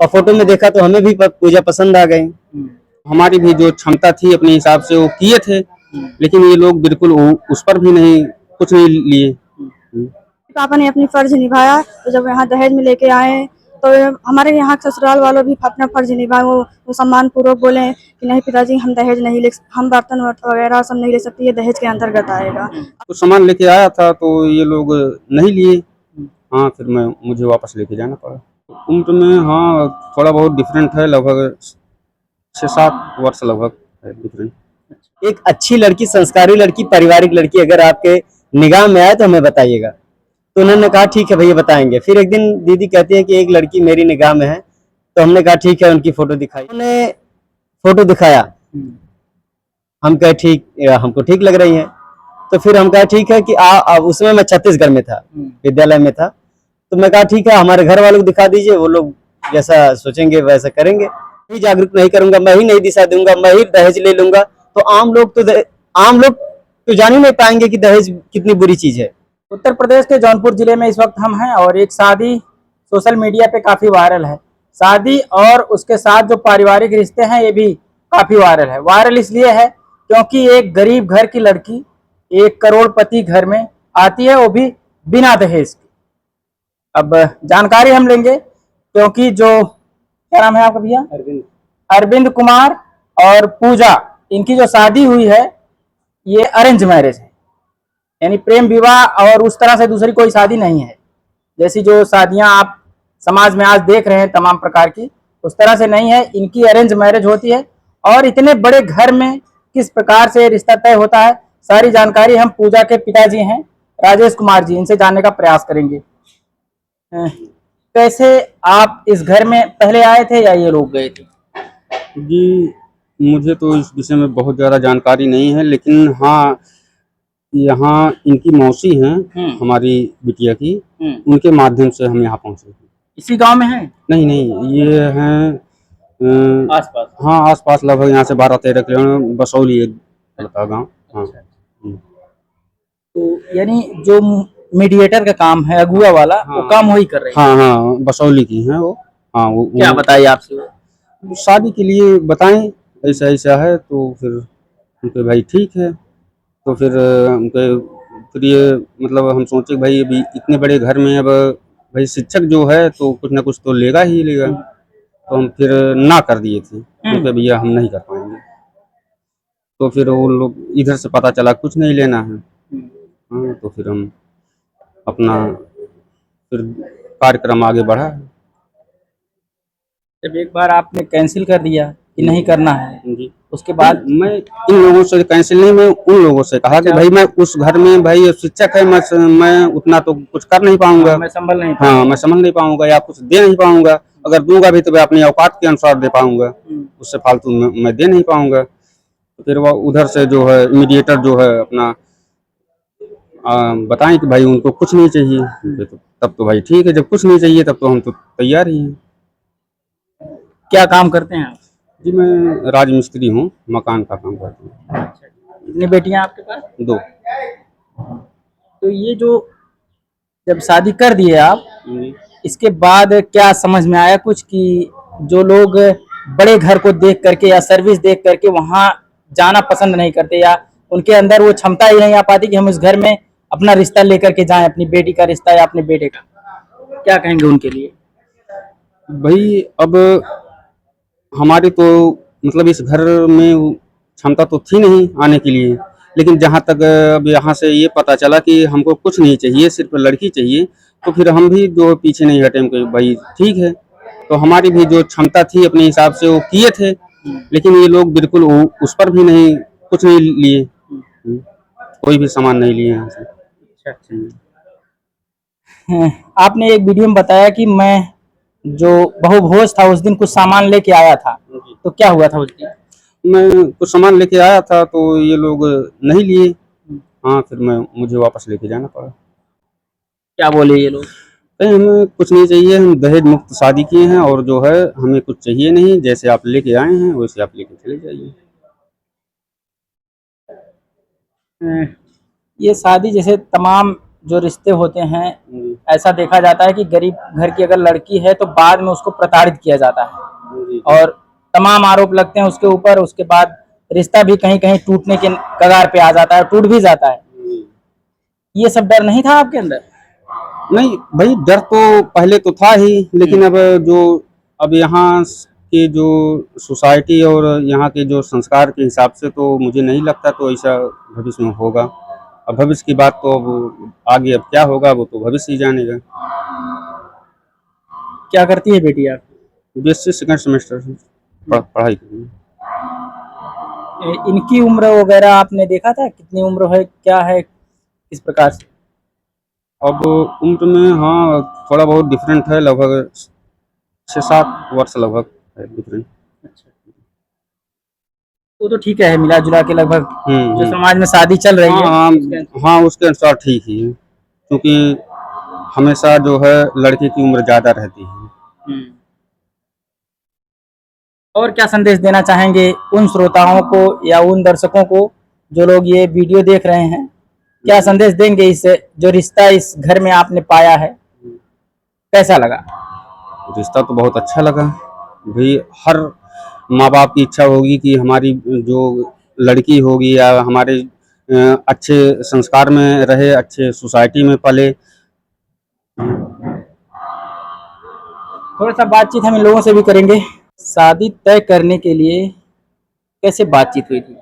और फोटो में देखा तो हमें भी पूजा पसंद आ गई। हमारी भी जो क्षमता थी अपने हिसाब से वो किए थे, लेकिन ये लोग बिल्कुल उस पर भी नहीं, कुछ नहीं लिए। पापा ने अपनी फर्ज निभाया, तो जब यहाँ दहेज में लेके आए तो हमारे यहाँ ससुराल वालों भी अपना फर्ज निभाए, वो सम्मान पूर्वक बोले कि नहीं पिताजी हम दहेज नहीं ले, हम बर्तन वगैरह सब नहीं ले सकते, ये दहेज के अंतर्गत आएगा। कुछ सामान लेके आया था तो ये लोग नहीं लिए। हाँ, फिर मुझे वापस लेके जाना पड़ा। उम्र में हाँ थोड़ा बहुत डिफरेंट है, लगभग 6-7 वर्ष लगभग है डिफरेंट। एक अच्छी लड़की, संस्कारी लड़की, पारिवारिक लड़की अगर आपके निगाह में आए तो हमें बताइएगा। तो उन्होंने कहा ठीक है भैया बताएंगे। फिर एक दिन दीदी कहती है कि एक लड़की मेरी निगाह में है, तो हमने कहा ठीक है, उनकी फोटो दिखाई। उन्होंने फोटो दिखाया, हम कहे ठीक, हमको ठीक लग रही है। तो फिर हम कहा ठीक है कि उसमें मैं छत्तीसगढ़ में था, विद्यालय में था। तो मैं कहा ठीक है हमारे घर वालों को दिखा दीजिए, वो लोग जैसा सोचेंगे वैसा करेंगे। ही जागरूक नहीं करूंगा, मैं ही नहीं दिशा दूंगा, मैं ही दहेज ले लूंगा, तो आम लोग तो जान ही नहीं पाएंगे कि दहेज कितनी बुरी चीज है। उत्तर प्रदेश के जौनपुर जिले में इस वक्त हम हैं और एक शादी सोशल मीडिया पे काफी वायरल है। शादी और उसके साथ जो पारिवारिक रिश्ते हैं ये भी काफी वायरल है। वायरल इसलिए है क्योंकि एक गरीब घर की लड़की एक करोड़पति घर में आती है, वो भी बिना दहेज के। अब जानकारी हम लेंगे क्योंकि जो क्या नाम है आपका भैया? अरविंद कुमार और पूजा, इनकी जो शादी हुई है ये अरेंज मैरिज है, यानी प्रेम विवाह और उस तरह से दूसरी कोई शादी नहीं है। जैसी जो शादियां आप समाज में आज देख रहे हैं तमाम प्रकार की, उस तरह से नहीं है। इनकी अरेंज मैरिज होती है और इतने बड़े घर में किस प्रकार से रिश्ता तय होता है, सारी जानकारी हम पूजा के पिताजी हैं राजेश कुमार जी, इनसे जानने का प्रयास करेंगे। कैसे आप इस घर में पहले आए थे या ये लोग गए थे? जी, मुझे तो इस विषय में बहुत ज़्यादा जानकारी नहीं है, लेकिन हाँ यहाँ इनकी मौसी हैं हमारी बिटिया की, उनके माध्यम से हम यहाँ पहुँचे थे। इसी गांव में है? नहीं नहीं, ये हैं आसपास? हाँ आसपास, लगभग यहाँ से 12-13 किलोमीटर, बसौली एक पड़ता गाँव। हाँ। तो यानी जो मीडिएटर का काम है, अगुआ वाला, वो काम वही कर रहे हैं? हाँ हाँ, बसौली की हैं वो। हाँ, वो क्या बताइए आपसे? वो शादी के लिए बताएं ऐसा ऐसा है, तो फिर उनके भाई ठीक है। तो फिर उनके फिर ये मतलब हम सोचे भाई अभी इतने बड़े घर में अब भाई शिक्षक जो है तो कुछ ना कुछ तो लेगा ही लेगा। तो हम फिर ना कर दिए थे, क्योंकि भैया हम नहीं कर पाएंगे। तो फिर वो लोग इधर से पता चला कुछ नहीं लेना है। हाँ, तो फिर हम अपना फिर कार्यक्रम आगे बढ़ा। जब एक बार आपने कैंसिल कर दिया कि नहीं करना है, जी, उसके बाद मैं इन लोगों से कैंसिल नहीं, मैं उन लोगों से कहा कि भाई मैं उस घर में भाई शिक्षक है, मैं उतना तो कुछ कर नहीं पाऊंगा, मैं संभल नहीं हाँ मैं समझ नहीं पाऊंगा या कुछ दे नहीं पाऊंगा। अगर दूंगा भी तो मैं अपनी औकात के अनुसार दे पाऊंगा, उससे फालतू मैं दे नहीं पाऊंगा। तो फिर वो उधर से जो है मीडिएटर जो है अपना बताएं कि भाई उनको कुछ नहीं चाहिए। तो तब तो भाई ठीक है, जब कुछ नहीं चाहिए तब तो हम तो तैयार ही हैं। क्या काम करते हैं आप? जी, मैं राजमिस्त्री हूँ, मकान का काम करता हूँ। कितनी बेटियां आपके पास? 2। तो ये जो जब शादी कर दिए आप, इसके बाद क्या समझ में आया कुछ कि जो लोग बड़े घर को देख करके या सर्विस देख करके वहां जाना पसंद नहीं करते, या उनके अंदर वो क्षमता ही नहीं आ पाती कि हम उस घर में अपना रिश्ता लेकर के जाएं, अपनी बेटी का रिश्ता या अपने बेटे का, क्या कहेंगे उनके लिए? भाई अब हमारी तो मतलब इस घर में क्षमता तो थी नहीं आने के लिए, लेकिन जहाँ तक अब यहाँ से ये पता चला कि हमको कुछ नहीं चाहिए, सिर्फ लड़की चाहिए, तो फिर हम भी जो पीछे नहीं हटे, कि भाई ठीक है। तो हमारी भी जो क्षमता थी अपने हिसाब से वो किए थे, लेकिन ये लोग बिल्कुल उस पर भी नहीं, कुछ नहीं लिए। कोई भी सामान नहीं लिए यहाँ से। आपने एक वीडियो में बताया कि मैं जो बहुभोज था उस दिन कुछ सामान लेके आया था, तो क्या हुआ था उस दिन? मैं कुछ सामान लेके आया था तो ये लोग नहीं लिए। हाँ, फिर मुझे वापस लेके जाना पड़ा। क्या बोले ये लोग? कहीं हमें कुछ नहीं चाहिए, हम दहेज मुक्त शादी किए हैं और जो है हमें कुछ चाहिए नहीं, जैसे आप लेके आए हैं वैसे आप लेके चले जाइए। ये शादी जैसे तमाम जो रिश्ते होते हैं, जी ऐसा देखा जाता है कि गरीब घर की अगर लड़की है तो बाद में उसको प्रताड़ित किया जाता है जी और तमाम आरोप लगते हैं उसके ऊपर। उसके बाद रिश्ता भी कहीं कहीं टूटने के कगार पे आ जाता है, टूट भी जाता है। जी। ये सब डर नहीं था आपके अंदर? नहीं भाई, डर तो पहले तो था ही, लेकिन अब यहाँ के जो सोसाइटी और यहाँ के जो संस्कार के हिसाब से तो मुझे नहीं लगता तो ऐसा भविष्य में होगा। अब भविष्य की बात तो अब आगे अब क्या होगा वो तो भविष्य ही जानेगा। क्या करती है बेटी आप? बीएससी सेकंड सेमेस्टर पढ़ाई कर रही है। इनकी उम्र वगैरह आपने देखा था, कितनी उम्र है, क्या है, किस प्रकार से? अब उम्र में हाँ थोड़ा बहुत डिफरेंट है, लगभग 6-7 वर्ष लगभग है डिफरेंट। अच्छा, वो तो ठीक है, मिला जुला के लगभग जो हम्म। समाज में शादी चल रही हाँ है हाँ उसके। हाँ, उसके अनुसार ठीक ही है, क्योंकि हमेशा जो है लड़के की उम्र ज़्यादा रहती है। हम्म। और क्या संदेश देना चाहेंगे उन श्रोताओं को या उन दर्शकों को जो लोग ये वीडियो देख रहे हैं? क्या संदेश देंगे इस जो रिश्ता इस घर में आपने पाया है, कैसा लगा? रिश्ता तो बहुत अच्छा लगा भाई। हर माँ बाप की इच्छा होगी कि हमारी जो लड़की होगी या हमारे अच्छे संस्कार में रहे, अच्छे सोसाइटी में पले। थोड़ा सा बातचीत हम इन लोगों से भी करेंगे। शादी तय करने के लिए कैसे बातचीत हुई थी?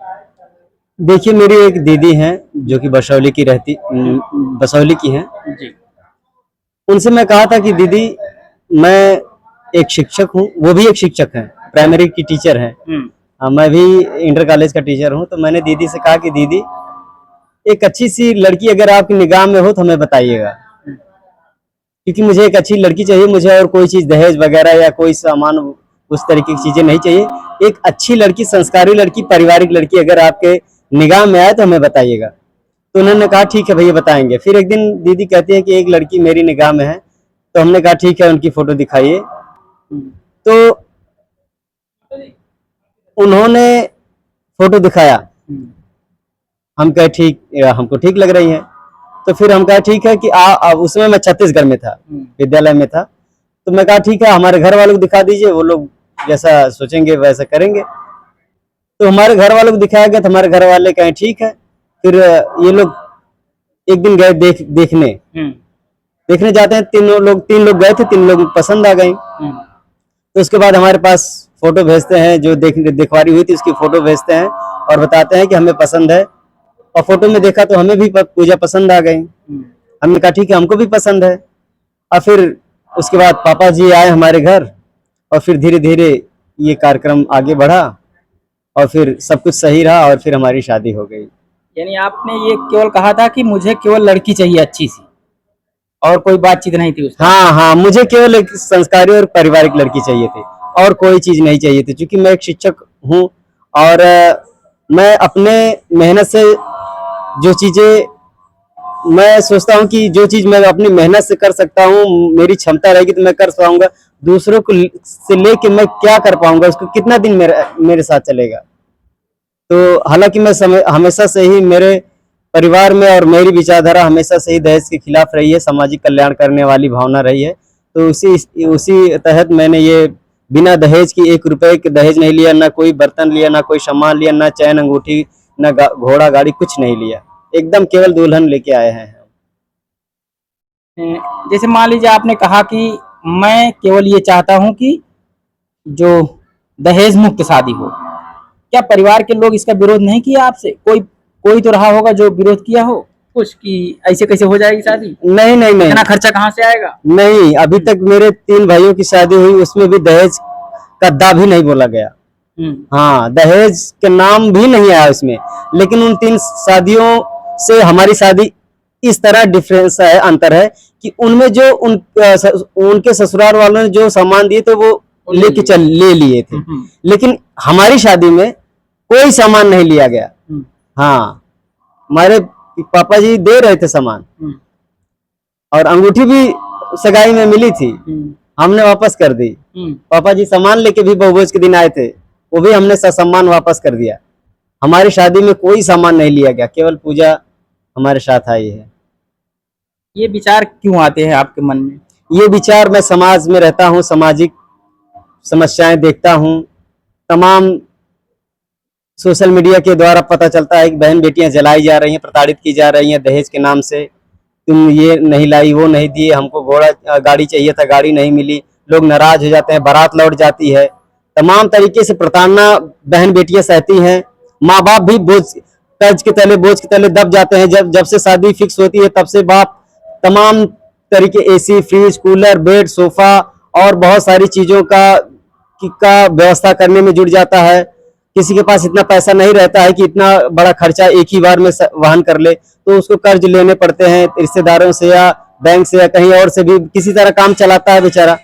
देखिए, मेरी एक दीदी हैं जो कि बसौली की हैं। जी। उनसे मैं कहा था कि दीदी, मैं एक शिक्षक हूँ, वो भी एक शिक्षक हैं, प्राइमरी की टीचर हैं। मैं भी इंटर कॉलेज का टीचर हूँ। तो मैंने दीदी से कहा कि दीदी, एक अच्छी सी लड़की अगर आपकी निगाह में हो तो हमें बताइएगा, क्योंकि मुझे एक अच्छी लड़की चाहिए। मुझे और कोई चीज़ दहेज वगैरह या कोई सामान उस तरीके की चीज़ें नहीं चाहिए। एक अच्छी लड़की, संस्कारी लड़की, पारिवारिक लड़की अगर आपके निगाह में आए तो हमें बताइएगा। तो उन्होंने कहा ठीक है भैया, बताएंगे। फिर एक दिन दीदी कहती है कि एक लड़की मेरी निगाह में है। तो हमने कहा ठीक है, उनकी फोटो दिखाइए। तो उन्होंने फोटो दिखाया। हम कहे ठीक, हमको ठीक लग रही है। तो फिर हम कहा ठीक है कि उसमें मैं छत्तीसगढ़ में था, विद्यालय में था। तो मैं कहा ठीक है, हमारे घर वालों को दिखा दीजिए, वो लोग जैसा सोचेंगे वैसा करेंगे। तो हमारे घर वालों को दिखाया गया तो हमारे घर वाले कहे ठीक है। फिर ये लोग एक दिन गए देखने जाते हैं। तीन लोग गए थे, 3 लोग पसंद आ गई। तो उसके बाद हमारे पास फोटो भेजते हैं, जो दिखवारी हुई थी उसकी फोटो भेजते हैं और बताते हैं कि हमें पसंद है। और फोटो में देखा तो हमें भी पूजा पसंद आ गई। हमने कहा ठीक है, हमको भी पसंद है। और फिर उसके बाद पापा जी आए हमारे घर और फिर धीरे धीरे ये कार्यक्रम आगे बढ़ा और फिर सब कुछ सही रहा और फिर हमारी शादी हो गई। यानी आपने ये केवल कहा था कि मुझे केवल लड़की चाहिए अच्छी सी, और कोई बातचीत नहीं थी उसमें? हाँ हाँ, मुझे केवल एक संस्कारी और पारिवारिक लड़की चाहिए थी और कोई चीज नहीं चाहिए थी, क्योंकि मैं एक शिक्षक हूँ और मैं अपने मेहनत से जो चीजें मैं सोचता हूँ कि जो चीज मैं अपनी मेहनत से कर सकता हूँ, मेरी क्षमता रहेगी तो मैं कर पाऊंगा। दूसरों को से लेके मैं क्या कर पाऊंगा, उसको कितना दिन मेरे साथ चलेगा। तो हालांकि मैं हमेशा से ही मेरे परिवार में और मेरी विचारधारा हमेशा से ही दहेज के खिलाफ रही है, सामाजिक कल्याण करने वाली भावना रही है। तो उसी तहत मैंने ये बिना दहेज की 1 रुपए के दहेज नहीं लिया, ना कोई बर्तन लिया, ना कोई सामान लिया, ना चैन अंगूठी, ना घोड़ा गाड़ी, कुछ नहीं लिया। एकदम केवल दुल्हन लेके आए हैं। जैसे मान लीजिए आपने कहा कि मैं केवल ये चाहता हूं कि जो दहेज मुक्त शादी हो, क्या परिवार के लोग इसका विरोध नहीं किया आपसे? कोई तो रहा होगा जो विरोध किया हो कुछ, कि ऐसे कैसे हो जाएगी शादी, नहीं नहीं नहीं, इतना खर्चा कहाँ से आएगा? नहीं, अभी तक मेरे 3 भाइयों की शादी हुई, उसमें भी दहेज का दा भी नहीं बोला गया। हाँ, दहेज के नाम भी नहीं आया उसमें। लेकिन उन 3 शादियों से हमारी शादी इस तरह डिफरेंस है, अंतर है कि उनमें जो उनके ससुराल वालों ने जो सामान दिए थे वो ले लिए थे। लेकिन हमारी शादी में कोई सामान नहीं लिया गया। हाँ, हमारे पापा जी दे रहे थे सामान और अंगूठी भी सगाई में मिली थी, हमने वापस कर दी। पापा जी सामान लेके भी बहुभोज के दिन आए थे, वो भी हमने ससम्मान वापस कर दिया। हमारी शादी में कोई सामान नहीं लिया गया, केवल पूजा हमारे साथ आई है। ये विचार क्यों आते हैं आपके मन में? ये विचार, मैं समाज में रहता हूँ, सामाजिक समस्याएं देखता हूँ, तमाम सोशल मीडिया के द्वारा पता चलता है कि बहन बेटियां जलाई जा रही हैं, प्रताड़ित की जा रही हैं दहेज के नाम से। तुम ये नहीं लाई, वो नहीं दिए, हमको गाड़ी चाहिए था, गाड़ी नहीं मिली, लोग नाराज हो जाते हैं, बारात लौट जाती है। तमाम तरीके से प्रताड़ना बहन बेटियां सहती हैं। माँ बाप भी बोझ के तले दब जाते हैं। जब से शादी फिक्स होती है तब से बाप तमाम तरीके, AC, fridge, cooler, bed, sofa और बहुत सारी चीजों का व्यवस्था करने में जुट जाता है। किसी के पास इतना पैसा नहीं रहता है कि इतना बड़ा खर्चा एक ही बार में वहन कर ले, तो उसको कर्ज लेने पड़ते हैं रिश्तेदारों से या बैंक से या कहीं और से भी, किसी तरह काम चलाता है बेचारा।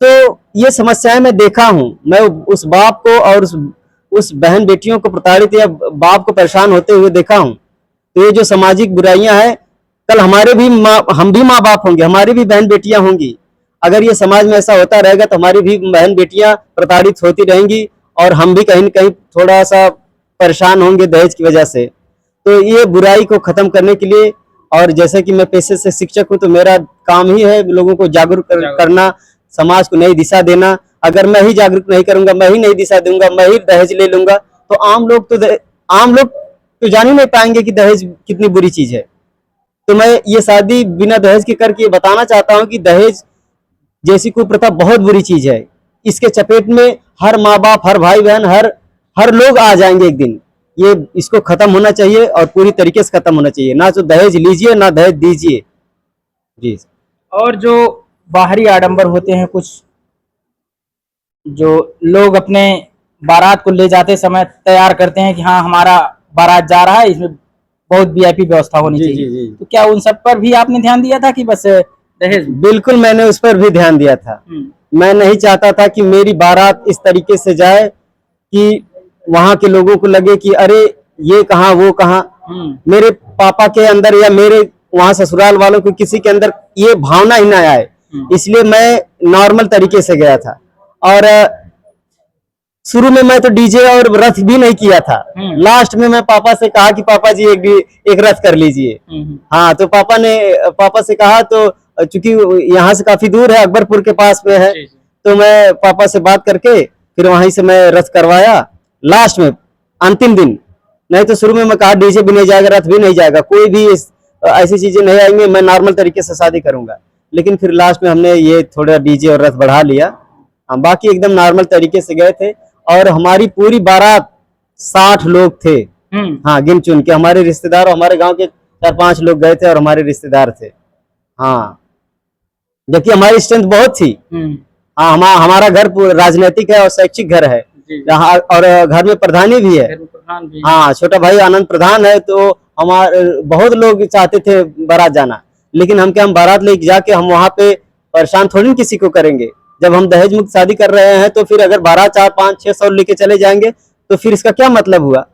तो ये समस्याएं मैं देखा हूं। मैं उस बाप को और उस बहन बेटियों को प्रताड़ित या बाप को परेशान होते हुए देखा हूं। तो ये जो सामाजिक बुराइयां हैं, कल हम भी माँ बाप होंगे, हमारी भी बहन बेटियां होंगी। अगर ये समाज में ऐसा होता रहेगा तो हमारी भी बहन बेटियां प्रताड़ित होती रहेंगी और हम भी कहीं न कहीं थोड़ा सा परेशान होंगे दहेज की वजह से। तो ये बुराई को खत्म करने के लिए, और जैसे कि मैं पेशे से शिक्षक हूँ तो मेरा काम ही है लोगों को जागरूक करना, समाज को नई दिशा देना। अगर मैं ही जागरूक नहीं करूंगा, मैं ही नई दिशा दूंगा, मैं ही दहेज ले लूंगा, तो आम लोग तो जान ही नहीं पाएंगे कि दहेज कितनी बुरी चीज है। तो मैं ये शादी बिना दहेज के करके ये बताना चाहता हूँ कि दहेज जैसी कुप्रथा बहुत बुरी चीज है। इसके चपेट में हर माँ बाप, हर भाई बहन, हर लोग आ जाएंगे एक दिन। ये इसको खत्म होना चाहिए और पूरी तरीके से खत्म होना चाहिए। ना तो दहेज लीजिए ना दहेज दीजिए। जी। और जो बाहरी आडंबर होते हैं, कुछ जो लोग अपने बारात को ले जाते समय तैयार करते हैं कि हाँ हमारा बारात जा रहा है, इसमें बहुत वीआईपी व्यवस्था होनी जी, चाहिए। जी, जी। तो क्या उन सब पर भी आपने ध्यान दिया था कि बस दहेज? बिल्कुल, मैंने उस पर भी ध्यान दिया था। मैं नहीं चाहता था कि मेरी बारात इस तरीके से जाए कि वहां के लोगों को लगे कि अरे ये कहाँ वो कहाँ। मेरे पापा के अंदर या मेरे वहां ससुराल वालों को किसी के अंदर ये भावना ही ना आए, इसलिए मैं नॉर्मल तरीके से गया था। और शुरू में मैं तो डीजे और रथ भी नहीं किया था। लास्ट में मैं पापा से कहा कि पापा जी एक रथ कर लीजिए। हाँ, तो पापा से कहा, तो चूंकि यहाँ से काफी दूर है, अकबरपुर के पास में है, तो मैं पापा से बात करके फिर वहीं से मैं रथ करवाया लास्ट में, अंतिम दिन। नहीं तो शुरू में मैं कहा डीजे भी नहीं जाएगा, रथ भी नहीं जाएगा, कोई भी ऐसी चीजें नहीं आएंगी, मैं नॉर्मल तरीके से शादी करूंगा। लेकिन फिर लास्ट में हमने ये थोड़ा डीजे और रथ बढ़ा लिया। हम बाकी एकदम नॉर्मल तरीके से गए थे। और हमारी पूरी बारात 60 लोग थे। हाँ, गिन चुन के हमारे रिश्तेदार, हमारे गांव के 4-5 लोग गए थे और हमारे रिश्तेदार थे। हाँ, जबकि हमारी स्ट्रेंथ बहुत थी। हाँ, हमारा घर राजनीतिक है और शैक्षिक घर है यहाँ, और घर में प्रधानी भी है। हाँ, छोटा भाई आनंद प्रधान है। तो हमारे बहुत लोग चाहते थे बारात जाना, लेकिन हम बारात लेके जाके हम वहाँ पे परेशान थोड़ी किसी को करेंगे। जब हम दहेज मुक्त शादी कर रहे हैं तो फिर अगर 12, 4, 5, 6 सौ लेके चले जाएंगे तो फिर इसका क्या मतलब हुआ?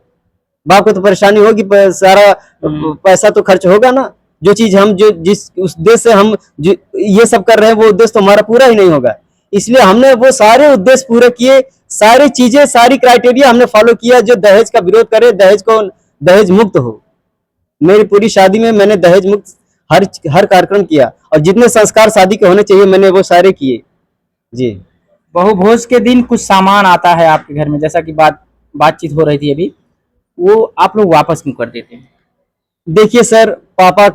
बाप को तो परेशानी होगी, सारा पैसा तो खर्च होगा ना। जो चीज हम जिस उद्देश्य से हम ये सब कर रहे हैं, वो उद्देश्य तो हमारा पूरा ही नहीं होगा। इसलिए हमने वो सारे उद्देश्य पूरे किए, सारी चीजें, सारी क्राइटेरिया हमने फॉलो किया जो दहेज का विरोध करे, दहेज मुक्त हो। मेरी पूरी शादी में मैंने दहेज मुक्त हर कार्यक्रम किया, और जितने संस्कार शादी के होने चाहिए मैंने वो सारे किए। जी। बहुभोज के दिन कुछ सामान आता है आपके घर में, जैसा कि बातचीत हो रही थी अभी, वो आप लोग वापस क्यों कर देते हैं? देखिए सर, पापा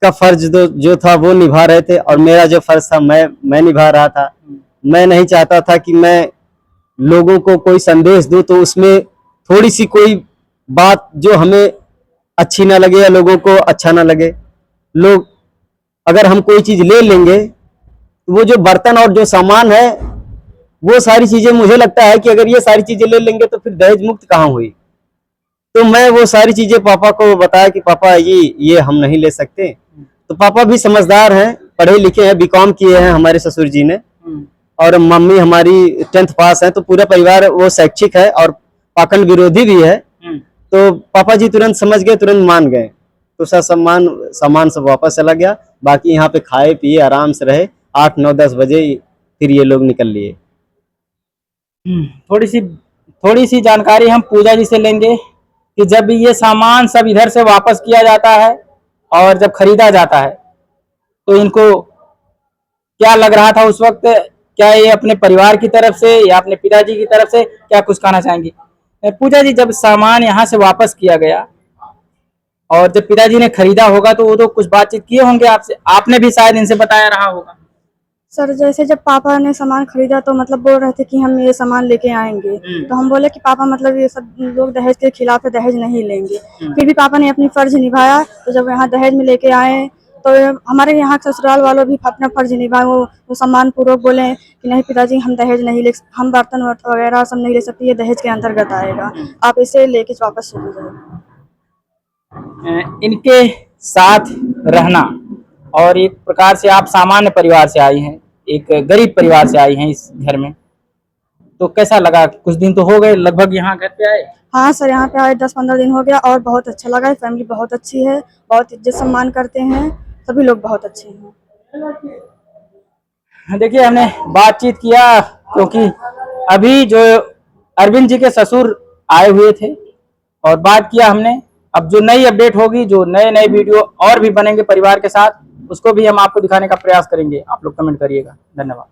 का फर्ज जो था वो निभा रहे थे, और मेरा जो फर्ज था मैं निभा रहा था। मैं नहीं चाहता था कि मैं लोगों को कोई संदेश दूं तो उसमें थोड़ी सी कोई बात जो हमें अच्छी ना लगे या लोगों को अच्छा ना लगे। लोग अगर हम कोई चीज ले लेंगे, वो जो बर्तन और जो सामान है, वो सारी चीजें, मुझे लगता है कि अगर ये सारी चीजें ले लेंगे तो फिर दहेज मुक्त कहाँ हुई। तो मैं वो सारी चीजें पापा को बताया कि पापा ये हम नहीं ले सकते। तो पापा भी समझदार हैं, पढ़े लिखे हैं, बीकॉम किए हैं हमारे ससुर जी ने, और मम्मी हमारी 10th पास है। तो पूरा परिवार वो शैक्षिक है और पाखंड विरोधी भी है। तो पापा जी तुरंत समझ गए, तुरंत मान गए। तो सामान सब वापस चला गया। बाकी यहाँ पे खाए पिए आराम से रहे। 8, 9, 10 बजे फिर ये लोग निकल लिए। थोड़ी सी जानकारी हम पूजा जी से लेंगे कि जब ये सामान सब इधर से वापस किया जाता है और जब खरीदा जाता है तो इनको क्या लग रहा था उस वक्त? क्या ये अपने परिवार की तरफ से या अपने पिताजी की तरफ से क्या कुछ कहना चाहेंगी? पूजा जी, जब सामान यहाँ से वापस किया गया और जब पिताजी ने खरीदा होगा तो वो तो कुछ बातचीत किए होंगे आपसे, आपने भी शायद इनसे बताया रहा होगा। सर जैसे जब पापा ने सामान खरीदा तो मतलब बोल रहे थे कि हम ये सामान लेके आएंगे, तो हम बोले कि पापा मतलब ये सब लोग दहेज के खिलाफ है, दहेज नहीं लेंगे। फिर भी पापा ने अपनी फर्ज निभाया, तो जब यहाँ दहेज में लेके आए तो हमारे यहाँ ससुराल वालों भी अपना फर्ज निभाए, वो सम्मान पूर्वक बोले कि नहीं पिताजी हम दहेज नहीं ले, हम बर्तन वर्तन वगैरह सब नहीं ले सकते, ये दहेज के अंतर्गत आएगा, आप इसे लेके वापस चले जाए। इनके साथ रहना और एक प्रकार से आप सामान्य परिवार से आई हैं, एक गरीब परिवार से आई हैं इस घर में, तो कैसा लगा? कुछ दिन तो हो गए लगभग यहाँ घर पे आए। हाँ सर, यहाँ पे आए 10-15 दिन हो गया और बहुत अच्छा लगा। फैमिली बहुत अच्छी है, बहुत इज्जत सम्मान करते हैं, सभी लोग बहुत अच्छे हैं। देखिए, हमने बातचीत किया क्योंकि अभी जो अरविंद जी के ससुर आए हुए थे और बात किया हमने। अब जो नई अपडेट होगी, जो नए नए वीडियो और भी बनेंगे परिवार के साथ, उसको भी हम आपको दिखाने का प्रयास करेंगे। आप लोग कमेंट करिएगा। धन्यवाद।